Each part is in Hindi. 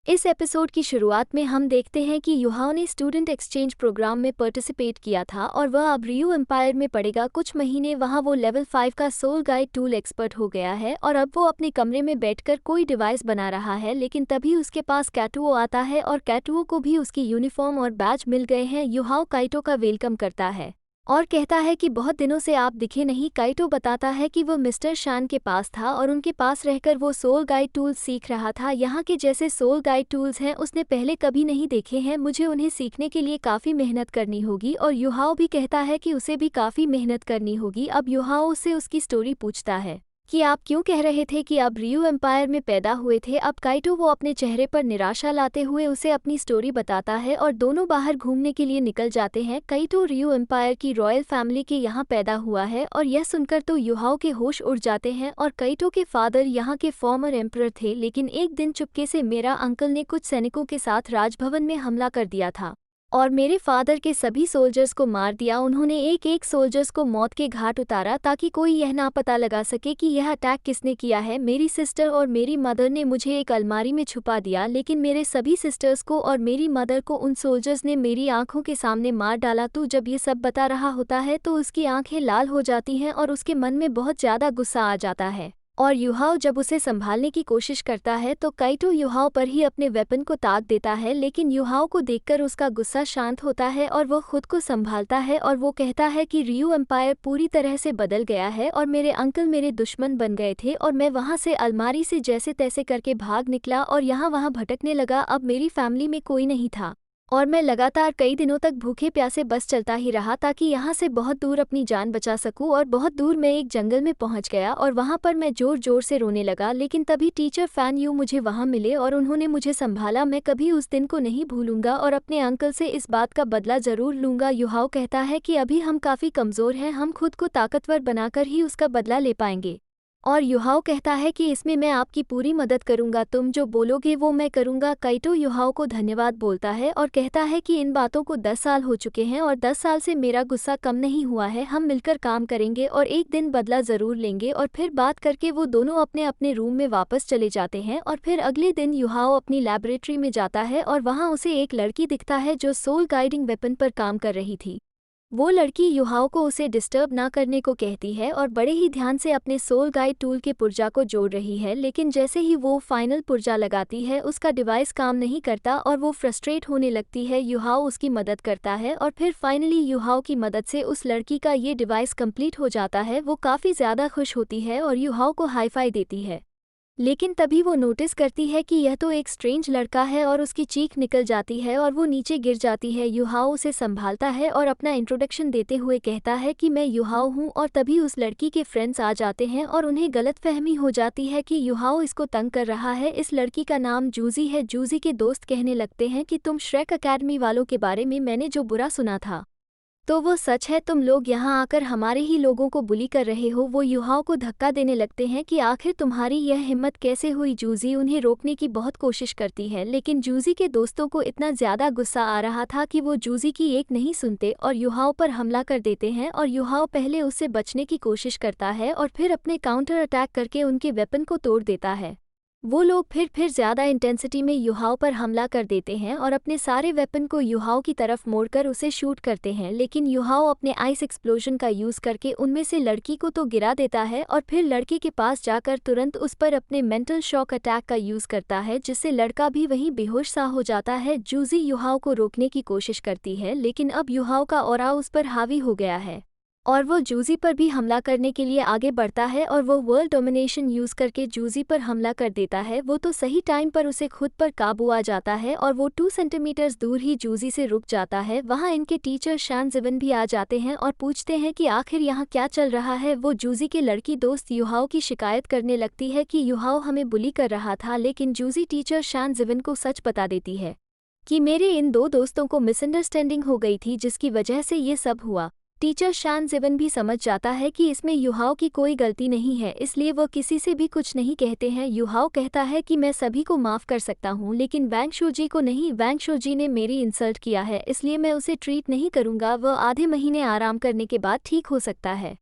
इस एपिसोड की शुरुआत में हम देखते हैं कि युहाओ ने स्टूडेंट एक्सचेंज प्रोग्राम में पार्टिसिपेट किया था और वह अब रियो एम्पायर में पड़ेगा। कुछ महीने वहां वो लेवल 5 का सोल गाइड टूल एक्सपर्ट हो गया है और अब वो अपने कमरे में बैठकर कोई डिवाइस बना रहा है। लेकिन तभी उसके पास कैटुओ आता है और कैटुओ को भी उसकी यूनिफॉर्म और बैज मिल गए हैं। युहाओ काइटो का वेलकम करता है और कहता है कि बहुत दिनों से आप दिखे नहीं। काइटो बताता है कि वो मिस्टर शान के पास था और उनके पास रहकर वो सोल गाइड टूल्स सीख रहा था। यहाँ के जैसे सोल गाइड टूल्स हैं उसने पहले कभी नहीं देखे हैं। मुझे उन्हें सीखने के लिए काफ़ी मेहनत करनी होगी। और युहाओ भी कहता है कि उसे भी काफ़ी मेहनत करनी होगी। अब युहाओ उससे उसकी स्टोरी पूछता है कि आप क्यों कह रहे थे कि आप रियो एम्पायर में पैदा हुए थे। अब काइटो वो अपने चेहरे पर निराशा लाते हुए उसे अपनी स्टोरी बताता है और दोनों बाहर घूमने के लिए निकल जाते हैं। काइटो रियो एम्पायर की रॉयल फैमिली के यहाँ पैदा हुआ है और यह सुनकर तो युहाओ के होश उड़ जाते हैं। और काइटो के फादर यहाँ के फॉर्मर एम्परर थे, लेकिन एक दिन चुपके से मेरा अंकल ने कुछ सैनिकों के साथ राजभवन में हमला कर दिया था और मेरे फादर के सभी सोल्जर्स को मार दिया। उन्होंने एक एक सोल्जर्स को मौत के घाट उतारा ताकि कोई यह ना पता लगा सके कि यह अटैक किसने किया है। मेरी सिस्टर और मेरी मदर ने मुझे एक अलमारी में छुपा दिया, लेकिन मेरे सभी सिस्टर्स को और मेरी मदर को उन सोल्जर्स ने मेरी आंखों के सामने मार डाला। तो जब ये सब बता रहा होता है तो उसकी आंखें लाल हो जाती हैं और उसके मन में बहुत ज़्यादा गुस्सा आ जाता है। और युहाओ जब उसे संभालने की कोशिश करता है तो काइटो युहाओ पर ही अपने वेपन को ताक देता है, लेकिन युहाओ को देखकर उसका गुस्सा शांत होता है और वो खुद को संभालता है और वो कहता है कि रियो एम्पायर पूरी तरह से बदल गया है और मेरे अंकल मेरे दुश्मन बन गए थे और मैं वहाँ से अलमारी से जैसे तैसे करके भाग निकला और यहाँ वहाँ भटकने लगा। अब मेरी फैमिली में कोई नहीं था और मैं लगातार कई दिनों तक भूखे प्यासे बस चलता ही रहा ताकि यहाँ से बहुत दूर अपनी जान बचा सकूं। और बहुत दूर मैं एक जंगल में पहुँच गया और वहाँ पर मैं जोर जोर से रोने लगा, लेकिन तभी टीचर फैन यू मुझे वहाँ मिले और उन्होंने मुझे संभाला। मैं कभी उस दिन को नहीं भूलूंगा और अपने अंकल से इस बात का बदला ज़रूर लूँगा। युहाओ कहता है कि अभी हम काफ़ी कमज़ोर हैं, हम खुद को ताकतवर बनाकर ही उसका बदला ले पाएंगे। और युहाओ कहता है कि इसमें मैं आपकी पूरी मदद करूंगा, तुम जो बोलोगे वो मैं करूंगा। काइटो युहाओ को धन्यवाद बोलता है और कहता है कि इन बातों को 10 साल हो चुके हैं और 10 साल से मेरा गुस्सा कम नहीं हुआ है। हम मिलकर काम करेंगे और एक दिन बदला ज़रूर लेंगे। और फिर बात करके वो दोनों अपने अपने रूम में वापस चले जाते हैं। और फिर अगले दिन युहाओ अपनी लैबोरेटरी में जाता है और वहाँ उसे एक लड़की दिखता है जो सोल गाइडिंग वेपन पर काम कर रही थी। वो लड़की युहाओ को उसे डिस्टर्ब ना करने को कहती है और बड़े ही ध्यान से अपने सोल गाइड टूल के पुर्जा को जोड़ रही है, लेकिन जैसे ही वो फाइनल पुर्जा लगाती है उसका डिवाइस काम नहीं करता और वो फ्रस्ट्रेट होने लगती है। युहाओ उसकी मदद करता है और फिर फाइनली युहाओ की मदद से उस लड़की का ये डिवाइस कंप्लीट हो जाता है। वो काफ़ी ज़्यादा खुश होती है और युहाओ को हाई फाई देती है, लेकिन तभी वो नोटिस करती है कि यह तो एक स्ट्रेंज लड़का है और उसकी चीख निकल जाती है और वो नीचे गिर जाती है। युहाओ उसे संभालता है और अपना इंट्रोडक्शन देते हुए कहता है कि मैं युहाओ हूँ। और तभी उस लड़की के फ्रेंड्स आ जाते हैं और उन्हें गलतफहमी हो जाती है कि युहाओ इसको तंग कर रहा है। इस लड़की का नाम जूजी है। जूजी के दोस्त कहने लगते हैं कि तुम श्रेक अकेडमी वालों के बारे में मैंने जो बुरा सुना था तो वो सच है, तुम लोग यहाँ आकर हमारे ही लोगों को बुली कर रहे हो। वो युहाओ को धक्का देने लगते हैं कि आखिर तुम्हारी यह हिम्मत कैसे हुई। जूजी उन्हें रोकने की बहुत कोशिश करती है, लेकिन जूजी के दोस्तों को इतना ज़्यादा गुस्सा आ रहा था कि वो जूजी की एक नहीं सुनते और युहाओ पर हमला कर देते हैं। और युहाओ पहले उससे बचने की कोशिश करता है और फिर अपने काउंटर अटैक करके उनके वेपन को तोड़ देता है। वो लोग फिर ज़्यादा इंटेंसिटी में युहाओ पर हमला कर देते हैं और अपने सारे वेपन को युहाओ की तरफ मोड़कर उसे शूट करते हैं, लेकिन युहाओ अपने आइस एक्सप्लोजन का यूज़ करके उनमें से लड़की को तो गिरा देता है और फिर लड़के के पास जाकर तुरंत उस पर अपने मेंटल शॉक अटैक का यूज़ करता है, जिससे लड़का भी वहीं बेहोश सा हो जाता है। जूजी युहाओ को रोकने की कोशिश करती है, लेकिन अब युहाओ का ऑरा उस पर हावी हो गया है और वो जूजी पर भी हमला करने के लिए आगे बढ़ता है और वो वर्ल्ड डोमिनेशन यूज़ करके जूजी पर हमला कर देता है। वो तो सही टाइम पर उसे खुद पर काबू आ जाता है और वो 2 सेंटीमीटर्स दूर ही जूजी से रुक जाता है। वहाँ इनके टीचर शान जिवन भी आ जाते हैं और पूछते हैं कि आखिर यहाँ क्या चल रहा है। वो जूजी के लड़की दोस्त युहाओ की शिकायत करने लगती है कि युहाओ हमें बुली कर रहा था, लेकिन जूजी टीचर शान जिवन को सच बता देती है कि मेरे इन 2 दोस्तों को मिसअंडरस्टैंडिंग हो गई थी जिसकी वजह से ये सब हुआ। टीचर शान जिवन भी समझ जाता है कि इसमें युहाओ की कोई गलती नहीं है, इसलिए वो किसी से भी कुछ नहीं कहते हैं। युहाओ कहता है कि मैं सभी को माफ़ कर सकता हूँ, लेकिन वैंग शोजी को नहीं। वैंग शोजी ने मेरी इंसल्ट किया है, इसलिए मैं उसे ट्रीट नहीं करूँगा। वह आधे महीने आराम करने के बाद ठीक हो सकता है।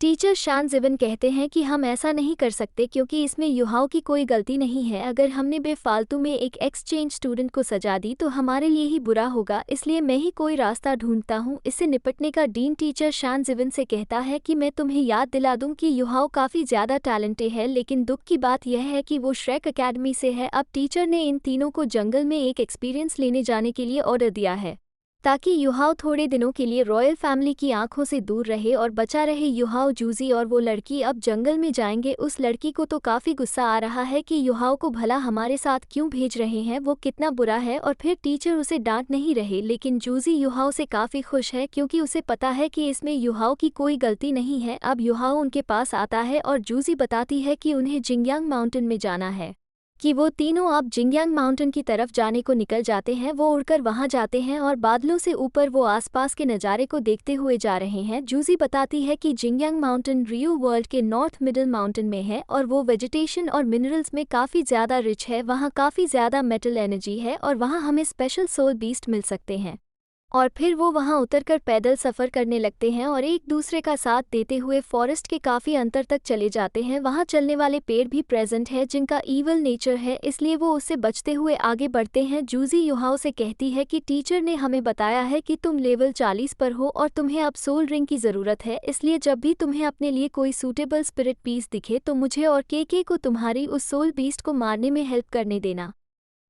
टीचर शान जिवन कहते हैं कि हम ऐसा नहीं कर सकते क्योंकि इसमें युहाओं की कोई गलती नहीं है। अगर हमने बेफालतू में एक एक्सचेंज स्टूडेंट को सजा दी तो हमारे लिए ही बुरा होगा, इसलिए मैं ही कोई रास्ता ढूंढता हूँ इससे निपटने का। डीन टीचर शान जिवन से कहता है कि मैं तुम्हें याद दिला दूं कि युहाओं काफ़ी ज़्यादा टैलेंटेड है, लेकिन दुख की बात यह है कि वो श्रेक अकेडमी से है। अब टीचर ने इन तीनों को जंगल में एक एक्सपीरियंस लेने जाने के लिए ऑर्डर दिया है ताकि युहाओ थोड़े दिनों के लिए रॉयल फैमिली की आंखों से दूर रहे और बचा रहे। युहाओ, जूजी और वो लड़की अब जंगल में जाएंगे। उस लड़की को तो काफ़ी गुस्सा आ रहा है कि युहाओ को भला हमारे साथ क्यों भेज रहे हैं, वो कितना बुरा है, और फिर टीचर उसे डांट नहीं रहे। लेकिन जूजी युहाओ से काफ़ी खुश है क्योंकि उसे पता है कि इसमें युहाओ की कोई गलती नहीं है। अब युहाओ उनके पास आता है और जूजी बताती है कि उन्हें जिंगयांग माउंटेन में जाना है, कि वो तीनों अब जिंगयांग माउंटेन की तरफ जाने को निकल जाते हैं। वो उड़कर वहां जाते हैं और बादलों से ऊपर वो आसपास के नज़ारे को देखते हुए जा रहे हैं। जूजी बताती है कि जिंगयांग माउंटेन रियो वर्ल्ड के नॉर्थ मिडल माउंटेन में है और वो वेजिटेशन और मिनरल्स में काफ़ी ज़्यादा रिच है। वहाँ काफ़ी ज़्यादा मेटल एनर्जी है और वहाँ हमें स्पेशल सोल बीस्ट मिल सकते हैं। और फिर वो वहां उतरकर पैदल सफ़र करने लगते हैं और एक दूसरे का साथ देते हुए फॉरेस्ट के काफ़ी अंतर तक चले जाते हैं। वहां चलने वाले पेड़ भी प्रेजेंट है जिनका ईवल नेचर है, इसलिए वो उससे बचते हुए आगे बढ़ते हैं। जूजी युहाओ से कहती है कि टीचर ने हमें बताया है कि तुम लेवल 40 पर हो और तुम्हें अब सोल रिंग की ज़रूरत है, इसलिए जब भी तुम्हें अपने लिए कोई सूटेबल स्पिरिट पीस दिखे तो मुझे और के को तुम्हारी उस सोल बीस्ट को मारने में हेल्प करने देना।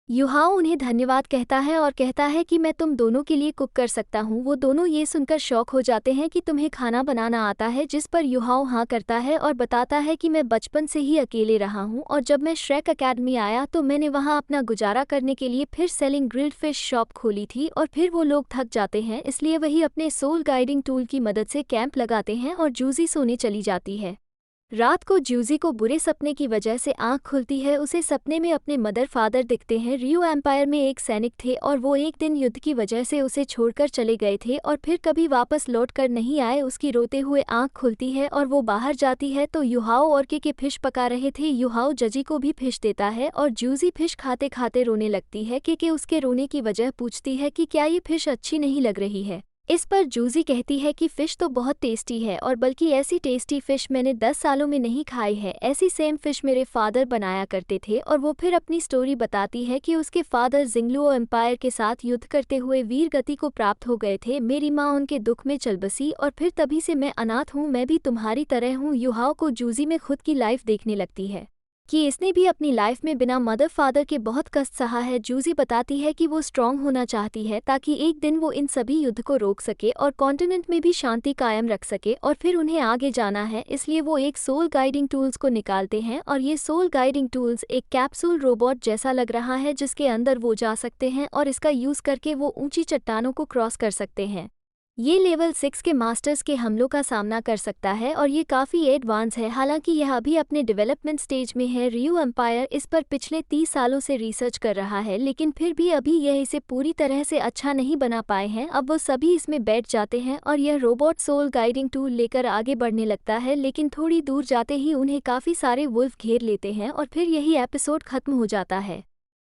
युहाओ उन्हें धन्यवाद कहता है और कहता है कि मैं तुम दोनों के लिए कुक कर सकता हूँ। वो दोनों ये सुनकर शौक हो जाते हैं कि तुम्हें खाना बनाना आता है, जिस पर युहाओ हाँ करता है और बताता है कि मैं बचपन से ही अकेले रहा हूँ और जब मैं श्रेक अकेडमी आया तो मैंने वहाँ अपना गुजारा करने के लिए फिर सेलिंग ग्रिल्ड फिश शॉप खोली थी। और फिर वो लोग थक जाते हैं, इसलिए वही अपने सोल गाइडिंग टूल की मदद से कैंप लगाते हैं और जूजी सोने चली जाती है। रात को जूजी को बुरे सपने की वजह से आंख खुलती है। उसे सपने में अपने मदर फादर दिखते हैं। रियो एम्पायर में एक सैनिक थे और वो एक दिन युद्ध की वजह से उसे छोड़कर चले गए थे और फिर कभी वापस लौट कर नहीं आए। उसकी रोते हुए आंख खुलती है और वो बाहर जाती है तो युहाओ और के फिश पका रहे थे। युहाओ जजी को भी फिश देता है और जूजी फिश खाते खाते रोने लगती है। के उसके रोने की वजह पूछती है कि क्या ये फिश अच्छी नहीं लग रही है। इस पर जूजी कहती है कि फ़िश तो बहुत टेस्टी है और बल्कि ऐसी टेस्टी फ़िश मैंने 10 सालों में नहीं खाई है। ऐसी सेम फ़िश मेरे फादर बनाया करते थे। और वो फिर अपनी स्टोरी बताती है कि उसके फादर जिंगलुओ एम्पायर के साथ युद्ध करते हुए वीर गति को प्राप्त हो गए थे। मेरी माँ उनके दुख में चल बसी और फिर तभी से मैं अनाथ हूँ। मैं भी तुम्हारी तरह हूँ। युहाओ को जूजी में खुद की लाइफ देखने लगती है कि इसने भी अपनी लाइफ में बिना मदर फादर के बहुत कष्ट सहा है। जूजी बताती है कि वो स्ट्रांग होना चाहती है ताकि एक दिन वो इन सभी युद्ध को रोक सके और कॉन्टिनेंट में भी शांति कायम रख सके और फिर उन्हें आगे जाना है। इसलिए वो एक सोल गाइडिंग टूल्स को निकालते हैं और ये सोल गाइडिंग टूल्स एक कैप्सूल रोबोट जैसा लग रहा है जिसके अंदर वो जा सकते हैं और इसका यूज़ करके वो ऊंची चट्टानों को क्रॉस कर सकते हैं। ये लेवल 6 के मास्टर्स के हमलों का सामना कर सकता है और ये काफ़ी एडवांस है। हालांकि यह अभी अपने डेवलपमेंट स्टेज में है। रियो एम्पायर इस पर पिछले 30 सालों से रिसर्च कर रहा है, लेकिन फिर भी अभी यह इसे पूरी तरह से अच्छा नहीं बना पाए हैं। अब वो सभी इसमें बैठ जाते हैं और यह रोबोट सोल गाइडिंग टूल लेकर आगे बढ़ने लगता है, लेकिन थोड़ी दूर जाते ही उन्हें काफ़ी सारे वुल्फ घेर लेते हैं और फिर यही एपिसोड खत्म हो जाता है।